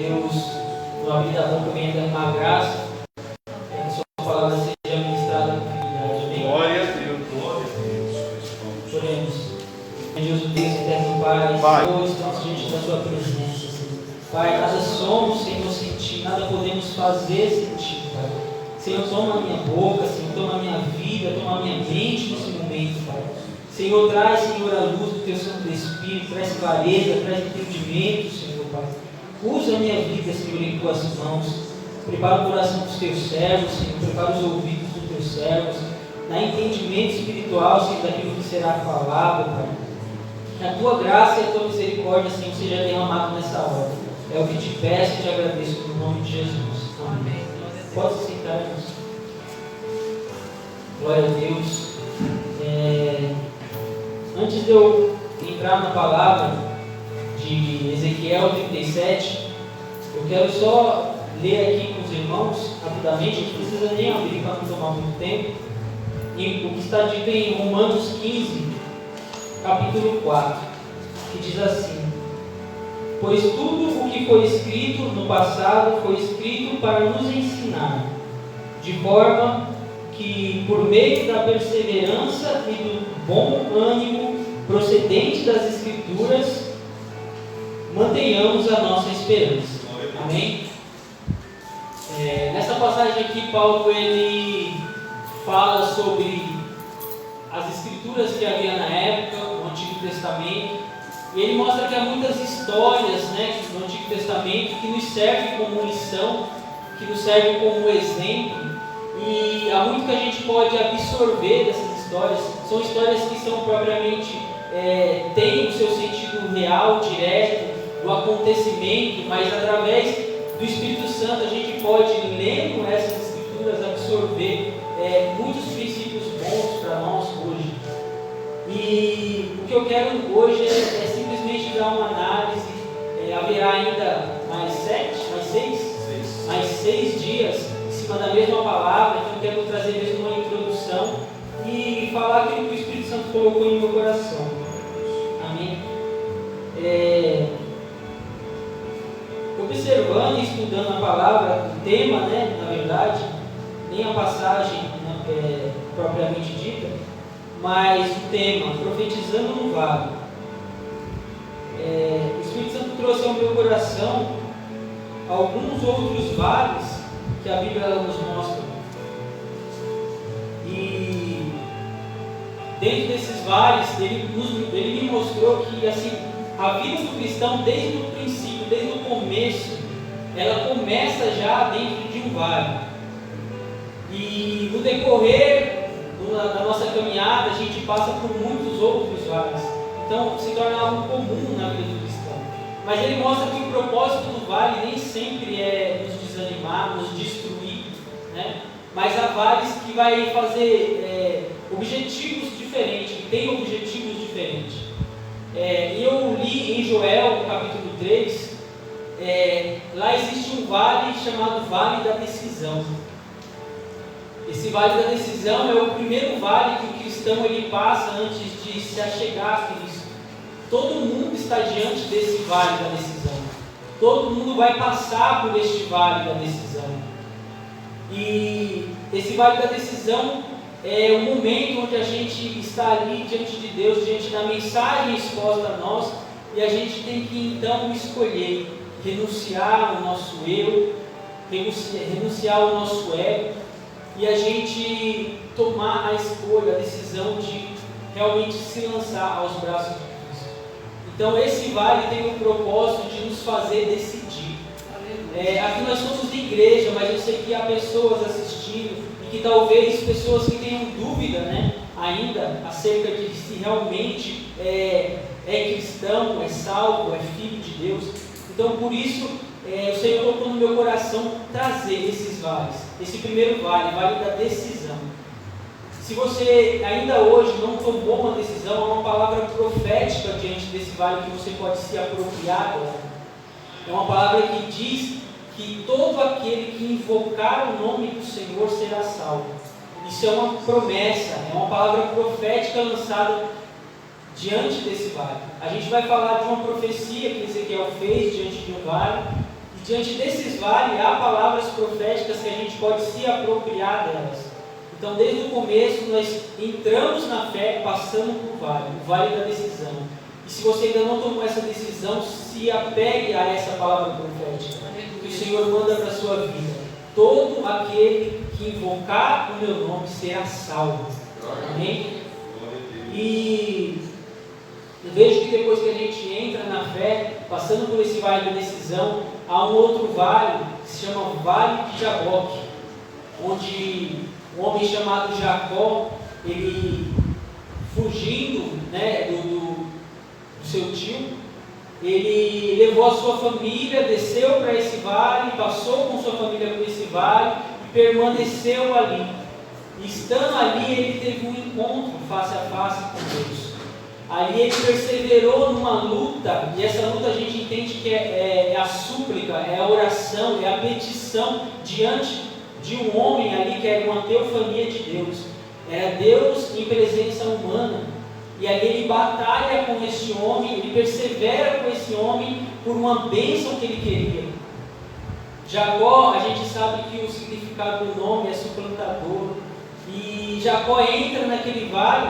Deus, no abrir da boca, venha derramar graça, que sua palavra seja ministrada com fidelidade. Amém? Glória a Deus, glória a Deus. Oremos. Deus, o Deus eterno Pai, Senhor, estamos diante da Sua presença, Senhor. Pai, nada somos, Senhor, sem Ti, nada podemos fazer sem Ti, Pai. Senhor, toma a minha boca, Senhor, toma a minha vida, toma a minha mente nesse momento, Pai. Senhor, traz, Senhor, a luz do Teu Santo Espírito, traz clareza, traz entendimento, Senhor, Pai. Usa a minha vida, Senhor, em Tuas mãos. Prepara o coração dos Teus servos, Senhor, prepara os ouvidos dos Teus servos. Dá entendimento espiritual, Senhor, daquilo que será falado, Pai. Que a Tua graça e a Tua misericórdia, Senhor, seja derramado nessa hora. É o que te peço e te agradeço no nome de Jesus. Amém. Pode se sentar, irmãos. Glória a Deus. Antes de eu entrar na palavra de Ezequiel 37, eu quero só ler aqui com os irmãos, rapidamente, a gente não precisa nem abrir para não tomar muito tempo, e o que está dito em Romanos 15, capítulo 4, que diz assim: pois tudo o que foi escrito no passado foi escrito para nos ensinar, de forma que, por meio da perseverança e do bom ânimo procedente das Escrituras, mantenhamos a nossa esperança. Amém? Nessa passagem aqui, Paulo ele fala sobre as Escrituras que havia na época, no Antigo Testamento, e ele mostra que há muitas histórias, né, no Antigo Testamento que nos servem como lição, que nos servem como exemplo. E há muito que a gente pode absorver dessas histórias. São histórias que são propriamente, têm o seu sentido real, direto, do acontecimento, mas através do Espírito Santo a gente pode, lendo essas escrituras, absorver muitos princípios bons para nós hoje. E o que eu quero hoje é simplesmente dar uma análise. Haverá ainda mais 6 dias da mesma palavra, então eu quero trazer mesmo uma introdução e falar aquilo que o Espírito Santo colocou em meu coração. Amém? Observando e estudando a palavra, o tema, né, na verdade, nem a passagem propriamente dita, mas o tema, profetizando no vale. O Espírito Santo trouxe ao meu coração alguns outros vales que a Bíblia nos mostra. E dentro desses vales, ele me mostrou que assim, a vida do cristão, desde o princípio, desde o começo, ela começa já dentro de um vale. E no decorrer da nossa caminhada, a gente passa por muitos outros vales. Então se torna algo comum na vida do cristão. Mas ele mostra que o propósito do vale nem sempre é nos desanimar, nos destruir, né? Mas há vales que vai fazer objetivos diferentes, que tem objetivos diferentes. E eu li em Joel, no capítulo 3, lá existe um vale chamado Vale da Decisão. Esse Vale da Decisão é o primeiro vale que o cristão ele passa antes de se achegar a Cristo. Todo mundo está diante desse Vale da Decisão. Todo mundo vai passar por este Vale da Decisão. E esse Vale da Decisão é o momento onde a gente está ali diante de Deus, diante da mensagem exposta a nós, e a gente tem que então escolher, renunciar ao nosso eu, renunciar ao nosso ego, e a gente tomar a escolha, a decisão de realmente se lançar aos braços de Cristo. Então esse vale tem o propósito de nos fazer decidir. Aqui nós somos de igreja, mas eu sei que há pessoas assistindo e que talvez pessoas que tenham dúvida, né, ainda acerca de se realmente é cristão, é salvo, é filho de Deus. Então por isso o Senhor colocou no meu coração trazer esses vales. Esse primeiro vale, Vale da Decisão. Se você ainda hoje não tomou uma decisão, há uma palavra profética diante desse vale que você pode se apropriar agora. É uma palavra que diz que todo aquele que invocar o nome do Senhor será salvo. Isso é uma promessa, é uma palavra profética lançada diante desse vale. A gente vai falar de uma profecia que Ezequiel fez diante de um vale, e diante desses vales, há palavras proféticas que a gente pode se apropriar delas. Então, desde o começo, nós entramos na fé passando por o vale da decisão. E se você ainda não tomou essa decisão, se apegue a essa palavra profética que o Senhor manda para a sua vida. Todo aquele que invocar o meu nome será salvo. Amém? E eu vejo que depois que a gente entra na fé, passando por esse vale da decisão, há um outro vale que se chama Vale de Jaboque, onde um homem chamado Jacó, ele fugindo, né, do seu tio, ele levou a sua família, desceu para esse vale, passou com sua família por esse vale e permaneceu ali. E estando ali, ele teve um encontro face a face com Deus. Ali ele perseverou numa luta, e essa luta a gente entende que é a súplica, é a oração, é a petição diante de um homem ali que era uma teofania de Deus. Era Deus em presença humana. E ali ele batalha com esse homem, ele persevera com esse homem por uma bênção que ele queria. Jacó, a gente sabe que o significado do nome é suplantador. E Jacó entra naquele vale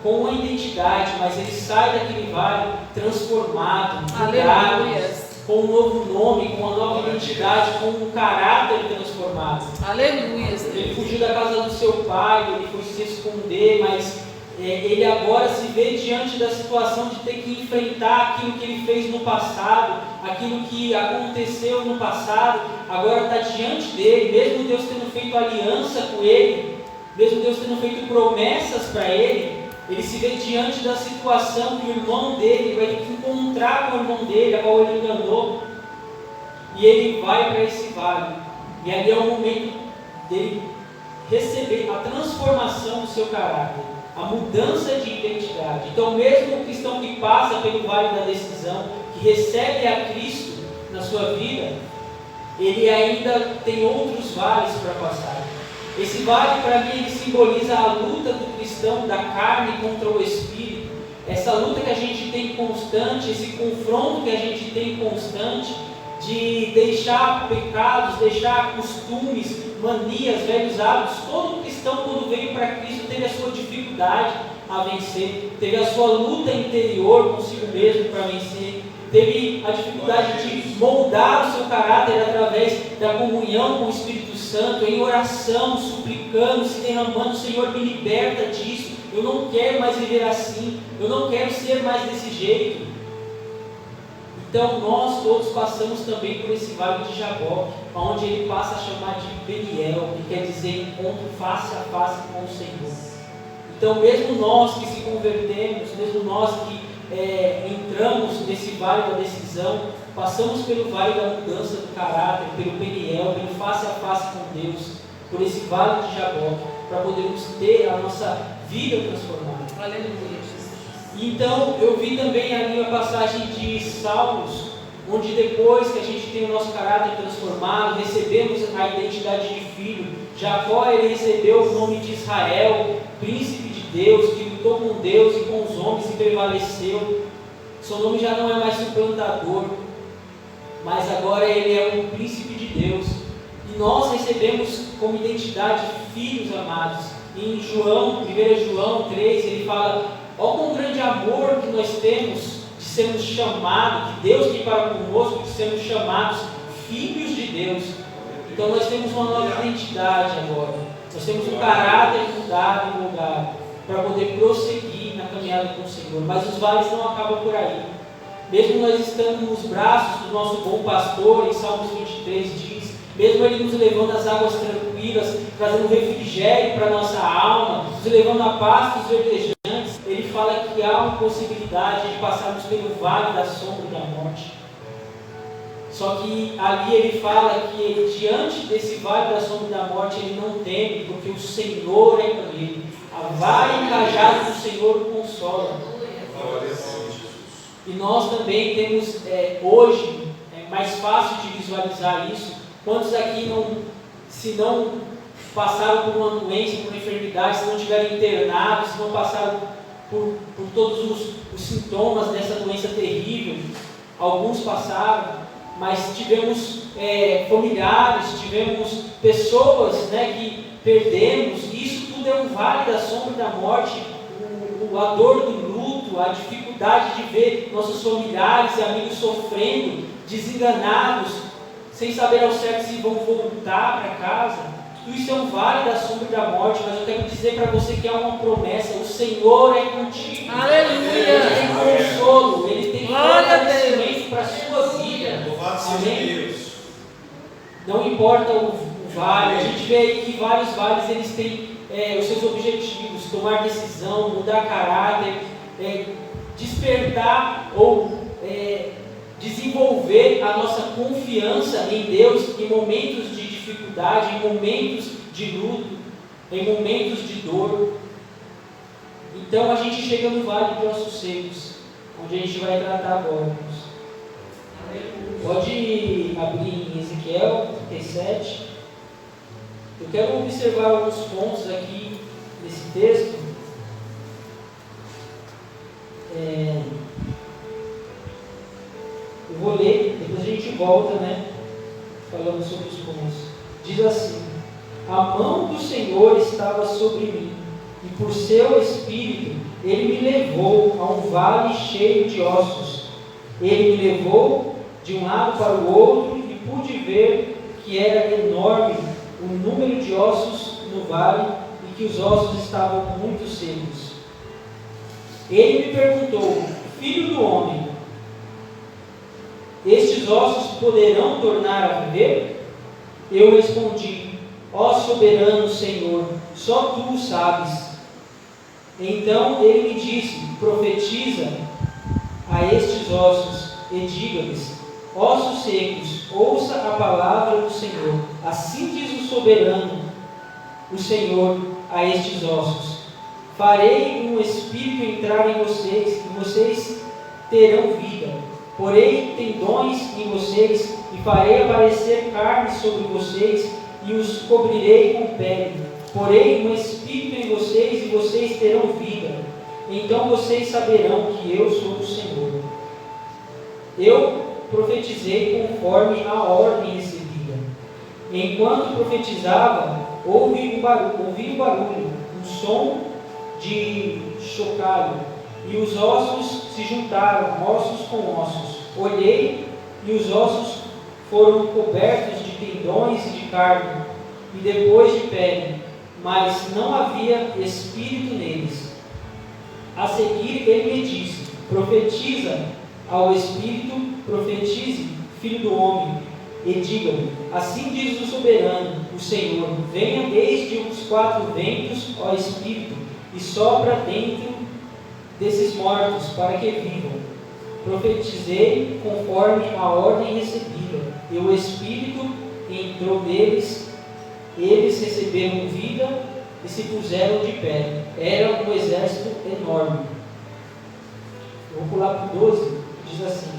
com uma identidade, mas ele sai daquele vale transformado, mudado, com um novo nome, com uma nova identidade, com um caráter transformado. Aleluia. Ele fugiu da casa do seu pai, ele foi se esconder, mas ele agora se vê diante da situação de ter que enfrentar aquilo que ele fez no passado, aquilo que aconteceu no passado, agora está diante dele, mesmo Deus tendo feito aliança com ele, mesmo Deus tendo feito promessas para ele se vê diante da situação que o irmão dele vai ter que encontrar com o irmão dele, a qual ele enganou, e ele vai para esse vale, e ali é o momento dele receber a transformação do seu caráter, a mudança de identidade. Então, mesmo o cristão que passa pelo vale da decisão, que recebe a Cristo na sua vida, ele ainda tem outros vales para passar. Esse vale, para mim, ele simboliza a luta do cristão, da carne contra o espírito. Essa luta que a gente tem constante, esse confronto que a gente tem constante, de deixar pecados, deixar costumes, manias, velhos hábitos. Todo cristão, quando veio para Cristo, teve a sua dificuldade a vencer, teve a sua luta interior consigo mesmo para vencer, teve a dificuldade de moldar o seu caráter através da comunhão com o Espírito Santo, em oração, suplicando, se derramando: Senhor, me liberta disso, eu não quero mais viver assim, eu não quero ser mais desse jeito. Então nós todos passamos também por esse vale de Jaboque, onde ele passa a chamar de Peniel, que quer dizer encontro face a face com o Senhor. Então mesmo nós que se convertemos, mesmo nós que entramos nesse vale da decisão, passamos pelo vale da mudança do caráter, pelo Peniel, pelo face a face com Deus, por esse vale de Jaboque, para podermos ter a nossa vida transformada. Aleluia. Então, eu vi também ali a passagem de Salmos, onde depois que a gente tem o nosso caráter transformado, recebemos a identidade de filho. Jacó, ele recebeu o nome de Israel, príncipe de Deus, que lutou com Deus e com os homens e prevaleceu. Seu nome já não é mais suplantador, mas agora ele é um príncipe de Deus. E nós recebemos como identidade filhos amados. Em João, 1 João 3, ele fala: ó quão grande amor que nós temos de sermos chamados, que Deus tem para conosco, de sermos chamados filhos de Deus. Então nós temos uma nova identidade agora. Nós temos um caráter mudado e mudado para poder prosseguir na caminhada com o Senhor. Mas os vales não acabam por aí. Mesmo nós estando nos braços do nosso bom pastor, em Salmos 23 diz, mesmo Ele nos levando às águas tranquilas, trazendo refrigério para a nossa alma, nos levando a pastos verdejantes, Ele fala que há uma possibilidade de passarmos pelo vale da sombra da morte. Só que ali Ele fala que diante desse vale da sombra da morte Ele não teme, porque o Senhor é com Ele. A vara e o cajado do Senhor o consola. E nós também temos hoje, é mais fácil de visualizar isso. Quantos aqui se não passaram por uma doença, por uma enfermidade, se não estiveram internados, se não passaram por todos os sintomas dessa doença terrível? Alguns passaram. mas tivemos familiares, tivemos pessoas, né, que perdemos, e isso tudo é um vale da sombra da morte, a dor do luto, a dificuldade de ver nossos familiares e amigos sofrendo, desenganados, sem saber ao certo se vão voltar para casa. Tudo isso é um vale da sombra da morte, mas eu quero dizer para você que há uma promessa: o Senhor é contigo. Aleluia! Ele tem consolo, Ele tem Glória a fortalecimento para a sua vida. Louvado seja Deus. Não importa o vale, a gente vê aí que vários vales eles têm os seus objetivos: tomar decisão, mudar caráter, despertar ou desenvolver a nossa confiança em Deus em momentos de dificuldade, em momentos de luto, em momentos de dor. Então a gente chega no Vale de Ossos Secos, onde a gente vai tratar agora. Pode abrir em Ezequiel 37. Eu quero observar alguns pontos aqui nesse texto. Eu vou ler, depois a gente volta, falando sobre os pontos. Diz assim: a mão do Senhor estava sobre mim, e por seu Espírito Ele me levou a um vale cheio de ossos. Ele me levou de um lado para o outro, e pude ver que era enorme o número de ossos no vale, e que os ossos estavam muito secos. Ele me perguntou: filho do homem, estes ossos poderão tornar a viver? Eu respondi: ó soberano Senhor, só tu o sabes. Então ele me disse: profetiza a estes ossos e diga-lhes: ossos secos, ouça a palavra do Senhor. Assim diz o soberano, o Senhor, a estes ossos: farei um espírito entrar em vocês, e vocês terão vida. Porei tendões em vocês, e farei aparecer carne sobre vocês, e os cobrirei com pele. Porei um espírito em vocês, e vocês terão vida. Então vocês saberão que eu sou o Senhor. Eu profetizei conforme a ordem recebida. Enquanto profetizava, ouvi um barulho, um som de chocalho, e os ossos se juntaram, ossos com ossos. Olhei, e os ossos foram cobertos de tendões e de carne, e depois de pele, mas não havia espírito neles. A seguir ele me disse: profetiza ao espírito, profetize, filho do homem, e diga-lhe: assim diz o soberano, o Senhor: venha desde os quatro ventos, ó espírito, e sopra dentro desses mortos, para que vivam. Profetizei conforme a ordem recebida, e o Espírito entrou neles, eles receberam vida e se puseram de pé. Era um exército enorme. Eu vou pular para o 12, diz assim: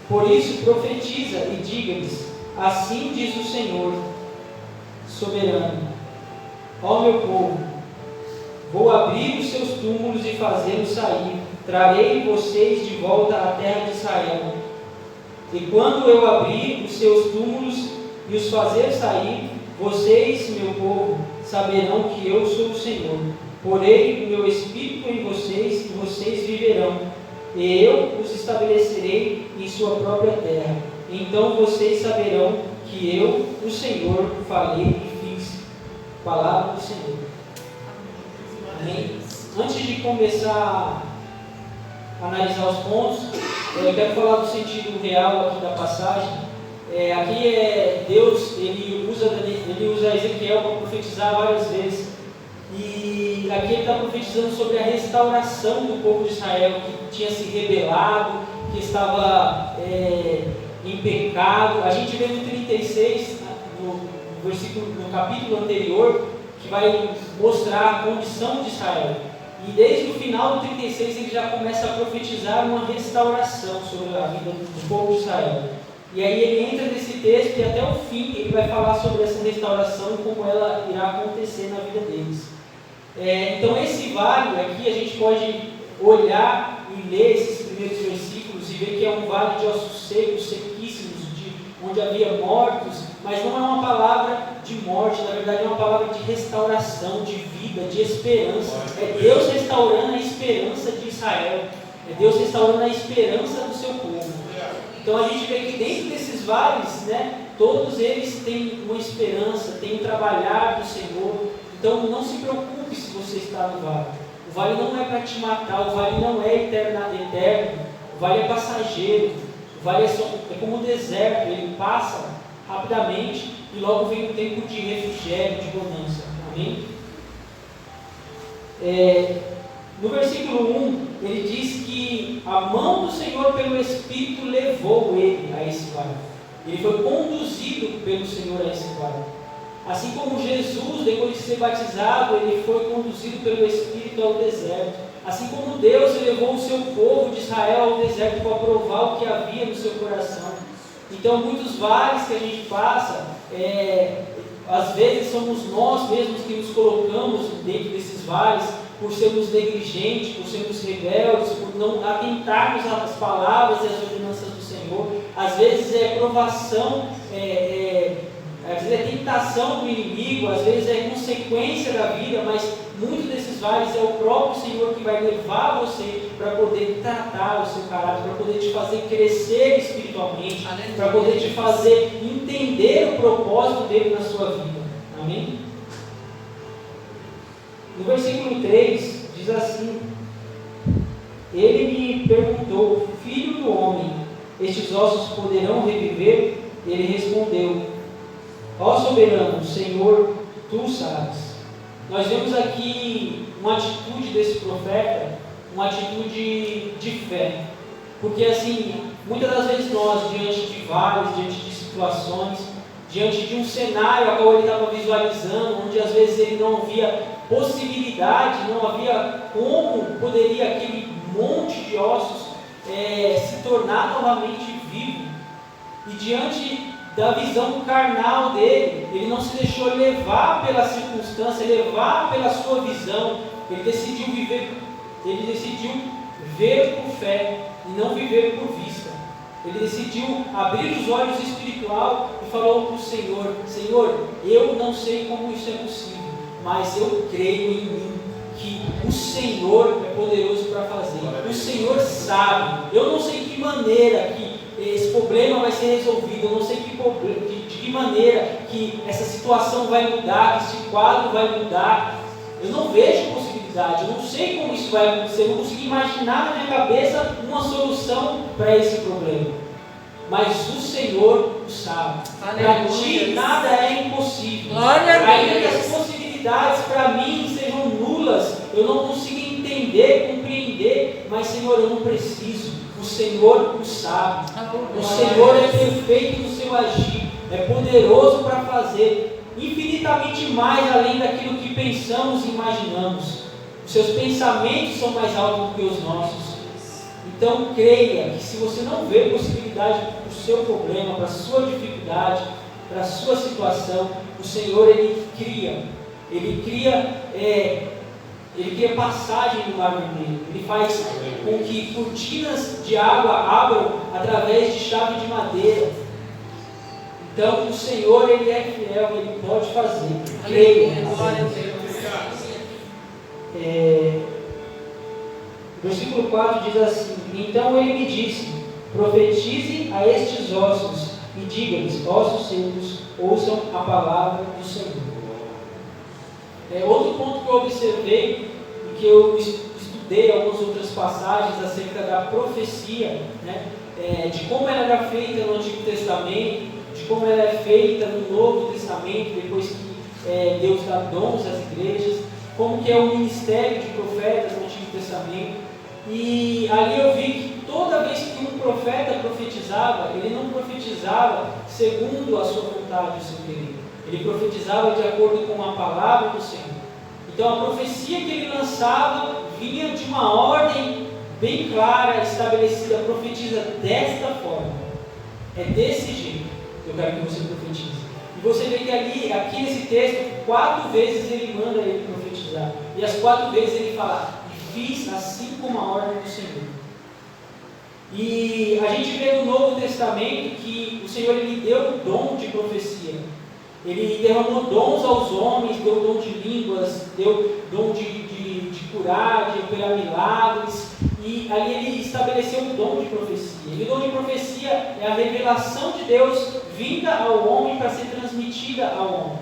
por isso profetiza e diga-lhes: assim diz o Senhor soberano, ó meu povo, vou abrir os seus túmulos e fazê-los sair. Trarei vocês de volta à terra de Israel. E quando eu abrir os seus túmulos e os fazer sair, vocês, meu povo, saberão que eu sou o Senhor. Porei o meu espírito em vocês e vocês viverão. E eu os estabelecerei em sua própria terra. Então vocês saberão que eu, o Senhor, falei e fiz. Palavra do Senhor. Amém? Antes de começar a analisar os pontos, eu quero falar do sentido real aqui da passagem. Aqui Deus, ele usa Ezequiel para profetizar várias vezes. E aqui ele está profetizando sobre a restauração do povo de Israel, que tinha se rebelado, que estava em pecado. A gente vê no 36, no capítulo anterior, que vai mostrar a condição de Israel. E desde o final do 36 ele já começa a profetizar uma restauração sobre a vida do povo de Israel. E aí ele entra nesse texto e até o fim ele vai falar sobre essa restauração e como ela irá acontecer na vida deles. Então esse vale aqui a gente pode olhar e ler esses primeiros versículos e ver que é um vale de ossos secos, sequíssimos, onde havia mortos, mas não é uma palavra de morte, na verdade é uma palavra de restauração, de vida, de esperança. É Deus restaurando a esperança de Israel, é Deus restaurando a esperança do seu povo. Então a gente vê que dentro desses vales, né, todos eles têm uma esperança, têm um trabalhar do Senhor. Então não se preocupe se você está no vale. O vale não é para te matar, o vale não é eterno, o vale é passageiro, o vale é como um deserto, ele passa rapidamente e logo vem um tempo de refrigério, de bonança. Amém? No versículo 1, ele diz que a mão do Senhor pelo Espírito levou ele a esse vale. Ele foi conduzido pelo Senhor a esse vale. Assim como Jesus, depois de ser batizado, ele foi conduzido pelo Espírito ao deserto. Assim como Deus levou o seu povo de Israel ao deserto para provar o que havia no seu coração. Então, muitos vales que a gente passa, às vezes somos nós mesmos que nos colocamos dentro desses vales, por sermos negligentes, por sermos rebeldes, por não atentarmos às palavras e às ordenanças do Senhor. Às vezes é provação, às vezes é tentação do inimigo, às vezes é consequência da vida, mas muitos desses vales é o próprio Senhor que vai levar você para poder tratar o seu caráter, para poder te fazer crescer espiritualmente, para poder te fazer entender o propósito dele na sua vida. Amém? No versículo 3 diz assim: ele me perguntou, filho do homem, estes ossos poderão reviver? Ele respondeu, ó soberano, Senhor, tu sabes. Nós vemos aqui uma atitude desse profeta, uma atitude de fé. Porque assim, muitas das vezes nós, diante de vales, diante de situações, diante de um cenário a qual ele estava visualizando, onde às vezes ele não via possibilidade, não havia como poderia aquele monte de ossos se tornar novamente vivo. E diante da visão carnal dele, ele não se deixou levar pela circunstância, levar pela sua visão. Ele decidiu ver por fé e não viver por vista. Ele decidiu abrir os olhos espiritual e falou para o Senhor: Senhor, eu não sei como isso é possível, mas eu creio em mim que o Senhor é poderoso para fazer. O Senhor sabe. Eu não sei de que maneira que esse problema vai ser resolvido, eu não sei de que maneira que essa situação vai mudar, que esse quadro vai mudar. Eu não vejo possibilidade, eu não sei como isso vai acontecer, eu não consigo imaginar na minha cabeça uma solução para esse problema. Mas o Senhor o sabe. Para ti nada é impossível. Ainda que as possibilidades para mim sejam nulas, eu não consigo entender, compreender, mas Senhor, eu não preciso. O Senhor o sabe. O Senhor é perfeito no seu agir, é poderoso para fazer infinitamente mais além daquilo que pensamos e imaginamos. Os seus pensamentos são mais altos do que os nossos. Então creia que se você não vê possibilidade para o seu problema, para a sua dificuldade, para a sua situação, o Senhor Ele cria passagem no mar vermelho. Ele faz com que cortinas de água abram através de chave de madeira. Então o Senhor, Ele é fiel, Ele pode fazer. Creia. Versículo 4 diz assim: então ele me disse, profetize a estes ossos e diga-lhes, ossos secos, ouçam a palavra do Senhor. Outro ponto que eu observei e que eu estudei algumas outras passagens acerca da profecia, né, de como ela era feita no Antigo Testamento, de como ela é feita no Novo Testamento, depois que Deus dá dons às igrejas, como que é o ministério de profetas no Antigo Testamento. E ali eu vi que toda vez que um profeta profetizava, ele não profetizava segundo a sua vontade, o seu querer. Ele profetizava de acordo com a palavra do Senhor. Então a profecia que ele lançava vinha de uma ordem bem clara, estabelecida. Profetiza desta forma. É desse jeito que eu quero que você profetize. E você vê que aqui nesse texto, 4 vezes ele manda ele profetizar. E as 4 vezes ele fala: fiz assim como a ordem do Senhor. E a gente vê no Novo Testamento que o Senhor ele deu o dom de profecia. Ele derramou dons aos homens, deu dom de línguas, deu dom de curar, de operar milagres. E ali ele estabeleceu o dom de profecia. E o dom de profecia é a revelação de Deus vinda ao homem para ser transmitida ao homem.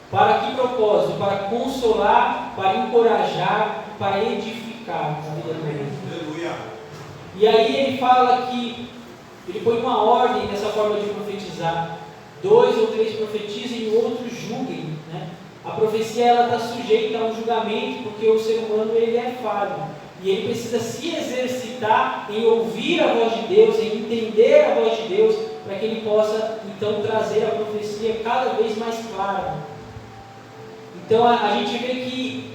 Para que propósito? Para consolar, para encorajar, para edificar a vida do homem. Aleluia. E aí ele fala que ele põe uma ordem nessa forma de profetizar. 2 ou 3 profetizem e outros julguem, né? A profecia ela está sujeita a um julgamento porque o ser humano ele é falho e ele precisa se exercitar em ouvir a voz de Deus, em entender a voz de Deus, para que ele possa então trazer a profecia cada vez mais clara. Então a gente vê que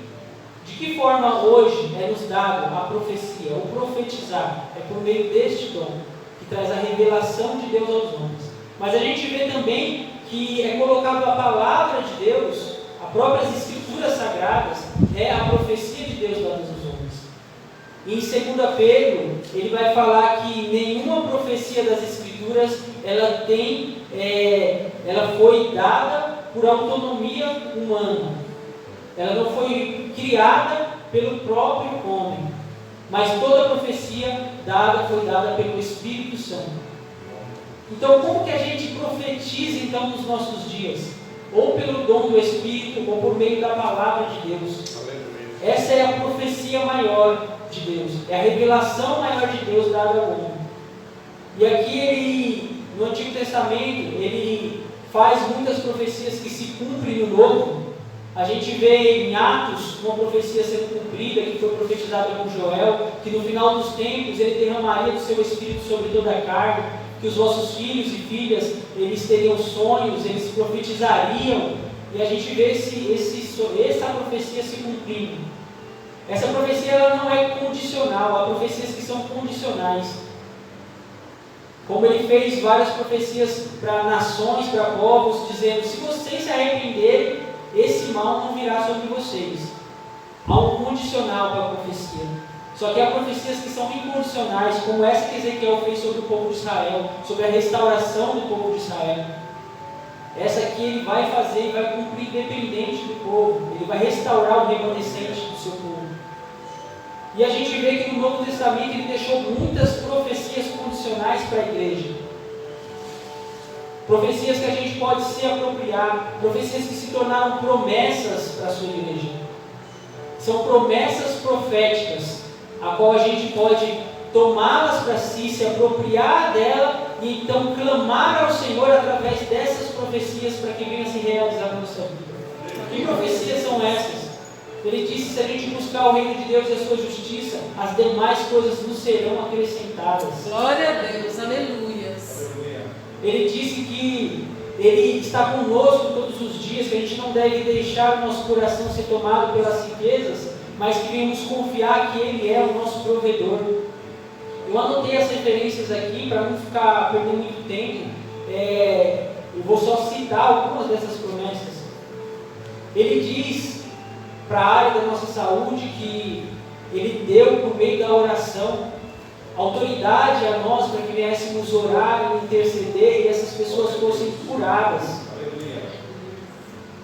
de que forma hoje é nos dado a profecia, o profetizar, é por meio deste dom que traz a revelação de Deus aos homens. Mas a gente vê também que é colocado a palavra de Deus, as próprias escrituras sagradas, é a profecia de Deus dadas aos homens. E em 2 Pedro, ele vai falar que nenhuma profecia das escrituras, ela foi dada por autonomia humana. Ela não foi criada pelo próprio homem. Mas toda profecia foi dada pelo Espírito Santo. Então, como que a gente profetiza então nos nossos dias? Ou pelo dom do Espírito, ou por meio da palavra de Deus. Essa é a profecia maior de Deus, é a revelação maior de Deus dada ao homem. E aqui no Antigo Testamento, ele faz muitas profecias que se cumprem no Novo. A gente vê em Atos uma profecia sendo cumprida, que foi profetizada por Joel, que no final dos tempos ele derramaria do seu Espírito sobre toda a carne, que os vossos filhos e filhas, eles teriam sonhos, eles profetizariam, e a gente vê essa profecia se cumprindo. Essa profecia ela não é condicional, há profecias que são condicionais. Como ele fez várias profecias para nações, para povos, dizendo: se vocês se arrependerem, esse mal não virá sobre vocês. Há um condicional para a profecia. Só que há profecias que são incondicionais, como essa que Ezequiel fez sobre o povo de Israel, sobre a restauração do povo de Israel. Essa aqui ele vai fazer e vai cumprir independente do povo. Ele vai restaurar o remanescente do seu povo. E a gente vê que no Novo Testamento ele deixou muitas profecias condicionais para a igreja. Profecias que a gente pode se apropriar, profecias que se tornaram promessas para a sua igreja. São promessas proféticas, a qual a gente pode tomá-las para si, se apropriar dela e então clamar ao Senhor através dessas profecias para que venha se realizar na nossa vida. Que profecias são essas? Ele disse: se a gente buscar o reino de Deus e a sua justiça, as demais coisas nos serão acrescentadas. Glória a Deus, aleluias. Ele disse que Ele está conosco todos os dias, que a gente não deve deixar o nosso coração ser tomado pelas riquezas, mas que devemos confiar que Ele é o nosso provedor. Eu anotei as referências aqui para não ficar perdendo muito tempo. Eu vou só citar algumas dessas promessas. Ele diz para a área da nossa saúde que Ele deu por meio da oração autoridade a nós para que viéssemos orar e interceder e essas pessoas fossem curadas.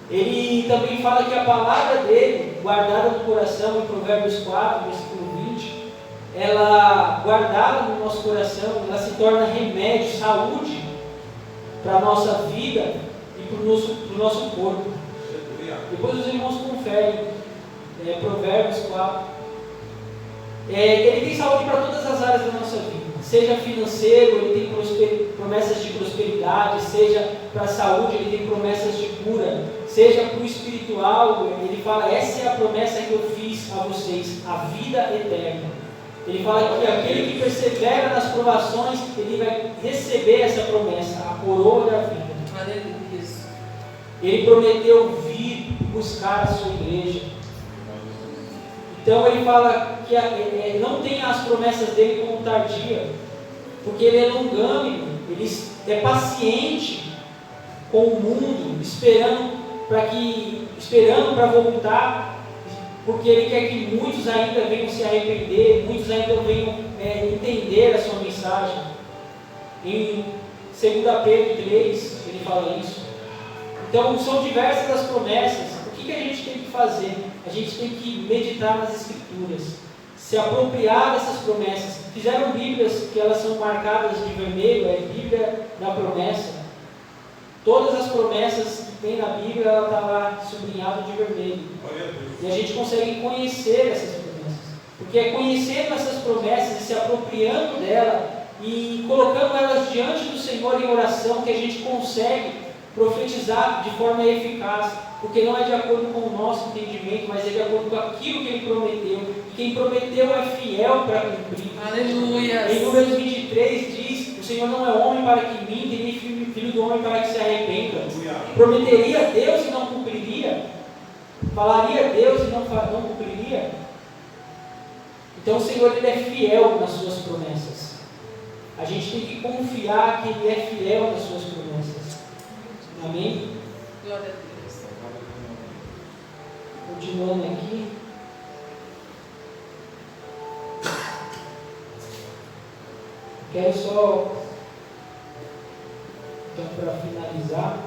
Ele também fala que a palavra dele, guardada no coração, em Provérbios 4, versículo 20, ela, guardada no nosso coração, ela se torna remédio, saúde para a nossa vida e para o nosso corpo. Depois os irmãos conferem, Provérbios 4. Ele tem saúde para todas as áreas da nossa vida, seja financeiro, ele tem promessas de prosperidade, seja para a saúde, ele tem promessas de cura, seja para o espiritual, ele fala: essa é a promessa que eu fiz a vocês, a vida eterna. Ele fala que aquele que persevera nas provações, ele vai receber essa promessa, a coroa da vida. Aleluia. Ele prometeu vir e buscar a sua igreja. Então ele fala que não tem as promessas dele como tardia, porque ele é longânimo, ele é paciente com o mundo, esperando para voltar, porque Ele quer que muitos ainda venham se arrepender, muitos ainda venham entender a sua mensagem. Em 2 Pedro 3, ele fala isso. Então, são diversas as promessas. O que a gente tem que fazer? A gente tem que meditar nas Escrituras, se apropriar dessas promessas. Fizeram Bíblias que elas são marcadas de vermelho, é Bíblia da promessa. Todas as promessas que tem na Bíblia, ela está lá sublinhada de vermelho. E a gente consegue conhecer essas promessas. Porque é conhecendo essas promessas e se apropriando dela e colocando elas diante do Senhor em oração que a gente consegue profetizar de forma eficaz. Porque não é de acordo com o nosso entendimento, mas é de acordo com aquilo que Ele prometeu. E quem prometeu é fiel para cumprir. Aleluia. Em Números 23 diz: o Senhor não é homem para que minta, nem filho do homem para que se arrependa. Prometeria a Deus e não cumpriria? Falaria a Deus e não cumpriria? Então o Senhor, Ele é fiel nas suas promessas. A gente tem que confiar que Ele é fiel nas suas promessas. Amém? Glória a Deus. Continuando aqui. Quero só, então, para finalizar,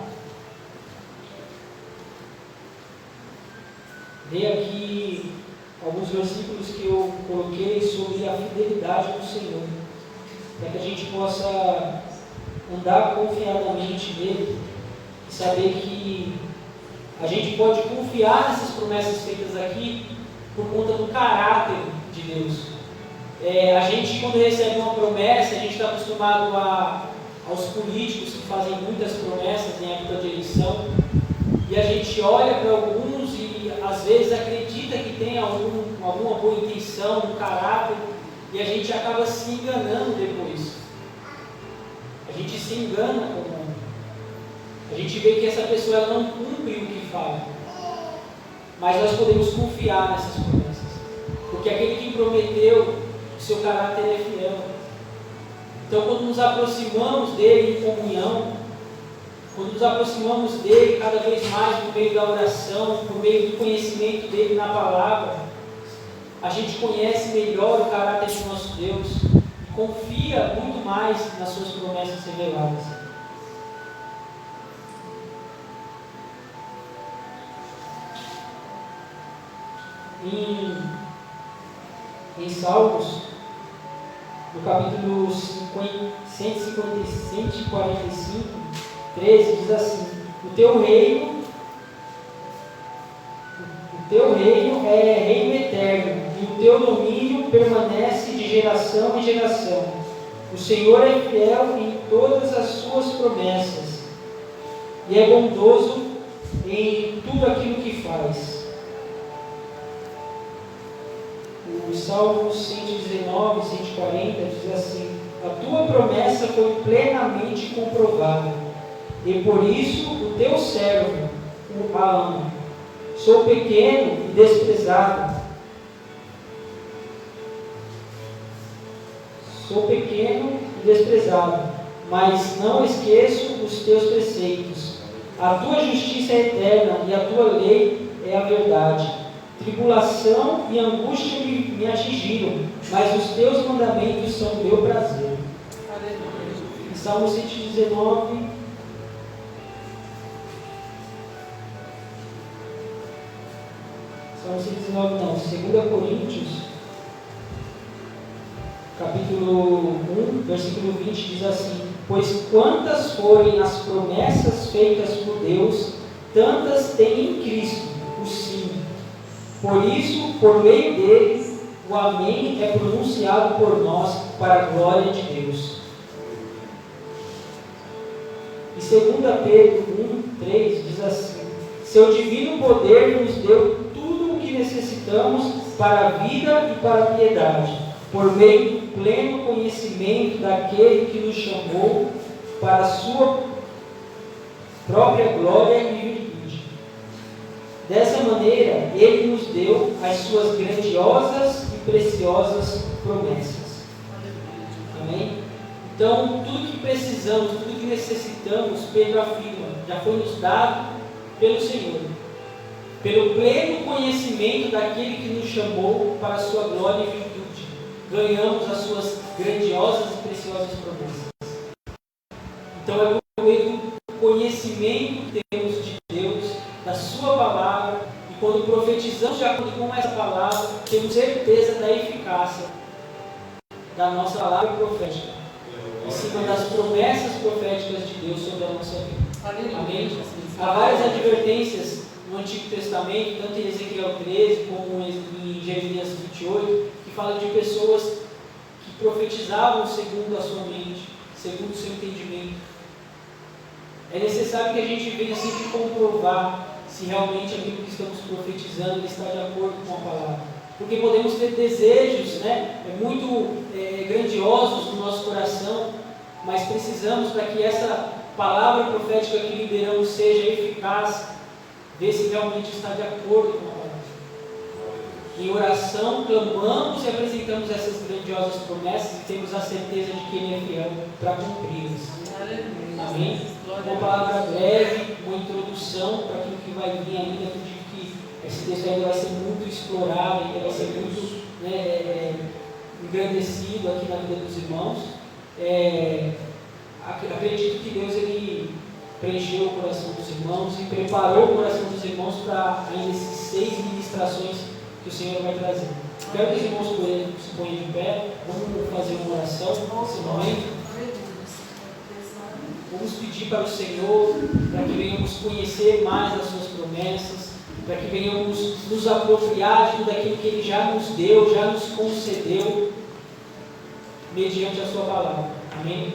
ler aqui alguns versículos que eu coloquei sobre a fidelidade do Senhor, para que a gente possa andar confiadamente nele e saber que a gente pode confiar nessas promessas feitas aqui por conta do caráter de Deus. A gente, quando recebe uma promessa, a gente está acostumado aos políticos que fazem muitas promessas em época de eleição, e a gente olha para alguns e às vezes acredita que tem alguma boa intenção, um caráter, e a gente acaba se enganando depois. A gente se engana com o homem. A gente vê que essa pessoa ela não cumpre o que fala. Mas nós podemos confiar nessas promessas. Porque aquele que prometeu, o seu caráter é fiel. Então, quando nos aproximamos dele em comunhão, quando nos aproximamos dele cada vez mais por meio da oração, por meio do conhecimento dele na palavra, a gente conhece melhor o caráter de nosso Deus e confia muito mais nas suas promessas reveladas. Em Salmos, no capítulo 145, 13, diz assim: o teu reino é reino eterno, e o teu domínio permanece de geração em geração. O Senhor é fiel em todas as suas promessas, e é bondoso em tudo aquilo que faz. O Salmo 119, 140 diz assim: a tua promessa foi plenamente comprovada, e por isso o teu servo a ama. Sou pequeno e desprezado. Mas não esqueço os teus preceitos. A tua justiça é eterna e a tua lei é a verdade. Tribulação e angústia me atingiram, mas os teus mandamentos são meu prazer. Em Salmo 119, Salmo 119 não, 2 Coríntios, capítulo 1, versículo 20, diz assim: pois quantas forem as promessas feitas por Deus, tantas tem em Cristo o sim. Por isso, por meio dele, o amém é pronunciado por nós para a glória de Deus. E 2 Pedro 1:3 diz assim: seu divino poder nos deu tudo o que necessitamos para a vida e para a piedade, por meio do pleno conhecimento daquele que nos chamou para a sua própria glória e virtude. Dessa maneira, Ele nos deu as suas grandiosas e preciosas promessas. Amém? Então, tudo que precisamos, tudo que necessitamos, Pedro afirma, já foi nos dado pelo Senhor. pelo pleno conhecimento daquele que nos chamou para a sua glória e virtude, ganhamos as suas grandiosas e preciosas promessas. Então é por meio do conhecimento que temos de Deus, da sua palavra, e quando profetizamos de acordo com essa palavra, temos certeza da eficácia da nossa palavra profética, em cima das promessas proféticas de Deus sobre a nossa vida. Amém? Há várias advertências no Antigo Testamento, tanto em Ezequiel 13 como em Jeremias 28, que fala de pessoas que profetizavam segundo a sua mente, segundo o seu entendimento. É necessário que a gente venha sempre comprovar se realmente aquilo que estamos profetizando está de acordo com a palavra. Porque podemos ter desejos muito grandiosos no nosso coração, mas precisamos, para que essa palavra profética que liberamos seja eficaz, ver se realmente está de acordo com a palavra. Em oração, clamamos e apresentamos essas grandiosas promessas e temos a certeza de que Ele é fiel para cumpri-las. Amém? Uma palavra breve, uma introdução para aquilo que vai vir ainda. Eu digo que esse texto ainda vai ser muito explorado, ainda vai ser muito engrandecido aqui na vida dos irmãos. Acredito que Deus ele preencheu o coração dos irmãos e preparou o coração dos irmãos para ainda esses 6 ministrações que o Senhor vai trazer. Quero que os irmãos se ponham de pé, vamos fazer uma oração nesse momento. Vamos pedir para o Senhor, para que venhamos conhecer mais as suas promessas, para que venhamos nos apropriar de tudo aquilo que Ele já nos deu, já nos concedeu, mediante a sua palavra. Amém?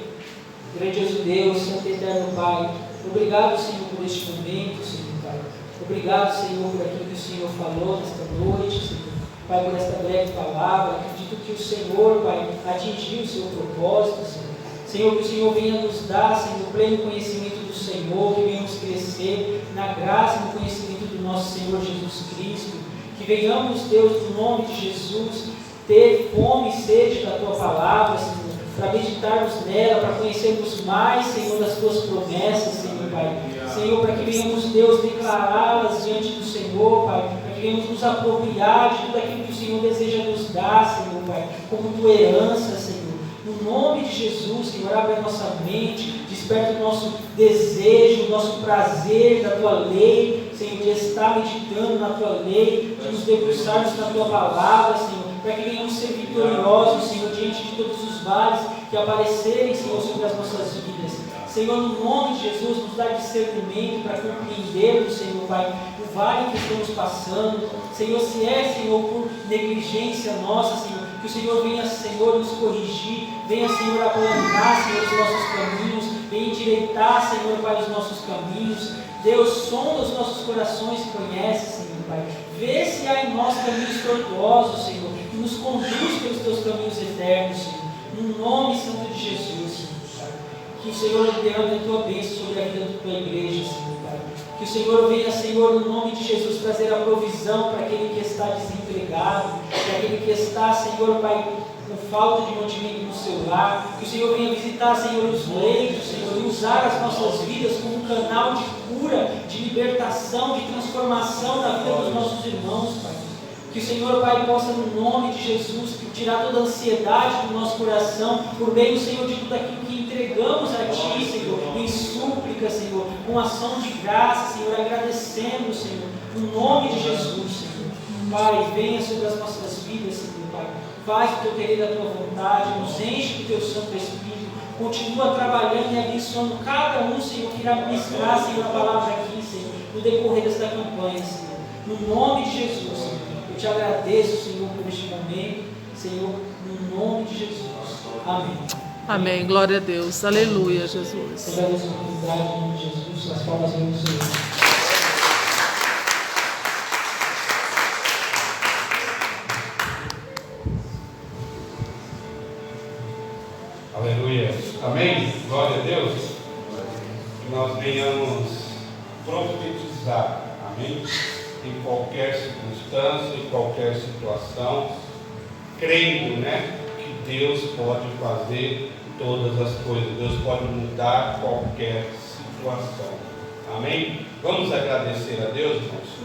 Grandioso Deus, Santo e Eterno Pai, obrigado, Senhor, por este momento, Senhor, Pai. Obrigado, Senhor, por aquilo que o Senhor falou nesta noite, Senhor. Pai, por esta breve palavra. Acredito que o Senhor, Pai, atingiu o seu propósito, Senhor. Senhor, que o Senhor venha nos dar, Senhor, pleno conhecimento do Senhor, que venhamos crescer na graça e no conhecimento do nosso Senhor Jesus Cristo. Que venhamos, Deus, no nome de Jesus, ter fome e sede da Tua palavra, Senhor, para meditarmos nela, para conhecermos mais, Senhor, das Tuas promessas, Senhor, Pai. Senhor, para que venhamos, Deus, declará-las diante do Senhor, Pai, para que venhamos nos apropriar de tudo aquilo que o Senhor deseja nos dar, Senhor, Pai, como Tua herança, Senhor. No nome de Jesus, Senhor, abre a nossa mente, desperta o nosso desejo, o nosso prazer da Tua lei, Senhor, de estar meditando na Tua lei, de nos debruçarmos na Tua palavra, Senhor, para que venhamos ser vitoriosos, Senhor, diante de todos os vales que aparecerem, Senhor, sobre as nossas vidas. Senhor, no nome de Jesus, nos dá discernimento para compreendermos, Senhor, Pai, o vale que estamos passando. Senhor, se é, Senhor, por negligência nossa, Senhor, que o Senhor venha, Senhor, nos corrigir, venha, Senhor, aplanar, Senhor, os nossos caminhos, venha endireitar, Senhor, Pai, os nossos caminhos. Deus, sonda os nossos corações e conhece, Senhor, Pai. Vê se há em nós caminhos tortuosos, Senhor, e nos conduz pelos Teus caminhos eternos, Senhor. No nome santo de Jesus, Senhor. Que o Senhor derrame a Tua bênção sobre a vida da Tua igreja, Senhor, Pai. Que o Senhor venha, Senhor, no nome de Jesus, trazer a provisão para aquele que está desempregado, para aquele que está, Senhor, Pai, com falta de mantimento no seu lar. Que o Senhor venha visitar, Senhor, os leitos, Senhor, e usar as nossas vidas como um canal de cura, de libertação, de transformação da vida dos nossos irmãos, Pai. Que o Senhor, Pai, possa, no nome de Jesus, tirar toda a ansiedade do nosso coração, por meio, Senhor, de tudo aquilo que entregamos a Ti, Senhor, em súplica, Senhor, com ação de graça, Senhor, agradecendo, Senhor, no nome de Jesus, Senhor. Pai, venha sobre as nossas vidas, Senhor, Pai. Faz o Teu querer da Tua vontade, nos enche do Teu Santo Espírito, continua trabalhando e abençoando cada um, Senhor, que irá ministrar, Senhor, a palavra aqui, Senhor, no decorrer desta campanha, Senhor. No nome de Jesus, Senhor. Eu Te agradeço, Senhor, por este momento, Senhor, no nome de Jesus. Amém. Amém. Glória a Deus. Aleluia, Jesus. Eu agradeço a oportunidade, em nome de Jesus, as palmas vêm do Senhor. Aleluia. Amém? Glória a Deus. Que nós venhamos profetizar. Amém? Em qualquer circunstância, em qualquer situação, crendo, que Deus pode fazer todas as coisas. Deus pode mudar qualquer situação. Amém? Vamos agradecer a Deus, irmãos.